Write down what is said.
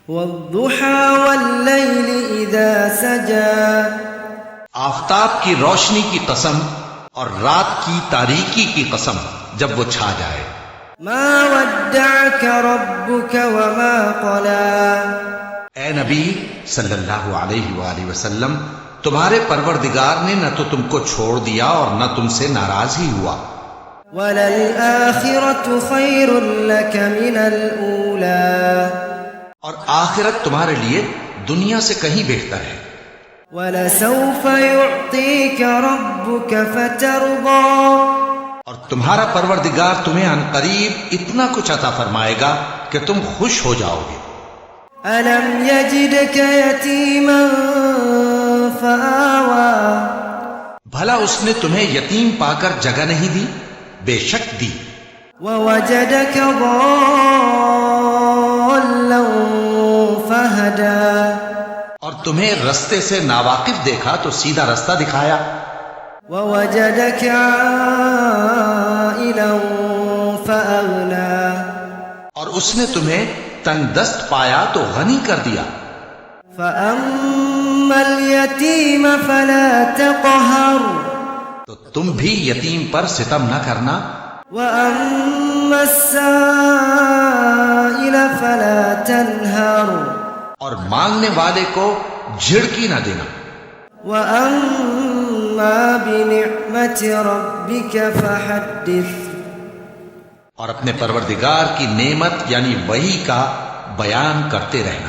والضحى والليل إذا سجى آفتاب کی روشنی کی قسم اور رات کی تاریکی کی قسم جب وہ چھا جائے. ما ودعك ربك وما قلى اے نبی صلی اللہ علیہ وآلہ وسلم، تمہارے پروردگار نے نہ تو تم کو چھوڑ دیا اور نہ تم سے ناراض ہی ہوا. وَلَلْآخِرَةُ خَيْرٌ لَكَ مِنَ الْأُولَى اور آخرت تمہارے لیے دنیا سے کہیں بہتر ہے. وَلَسَوْفَ يُعْطِيكَ رَبُّكَ فَتَرْضَى اور تمہارا پروردگار تمہیں عن قریب اتنا کچھ عطا فرمائے گا کہ تم خوش ہو جاؤ گے. أَلَمْ يَجِدْكَ يَتِيمًا فَآوَى بھلا اس نے تمہیں یتیم پا کر جگہ نہیں دی؟ بے شک دی. وَوَجَدَكَ ضَالًّا فَهَدَى اور تمہیں رستے سے ناواقف دیکھا تو سیدھا رستہ دکھایا. وَوَجَدَكَ عَائِلًا فَأَغْنَى اور اس نے تمہیں تنگ دست پایا تو غنی کر دیا. فَأَمَّا الْيَتِيمَ فَلَا تَقْهَرْ تو تم بھی یتیم پر ستم نہ کرنا. وَأَمَّا السَّائِلَ فَلَا تَنْهَرْ اور مانگنے والے کو جھڑکی نہ دینا. وَأَمَّا بِنِعْمَةِ رَبِّكَ فَحَدِّثْ اور اپنے پروردگار کی نعمت یعنی وحی کا بیان کرتے رہنا.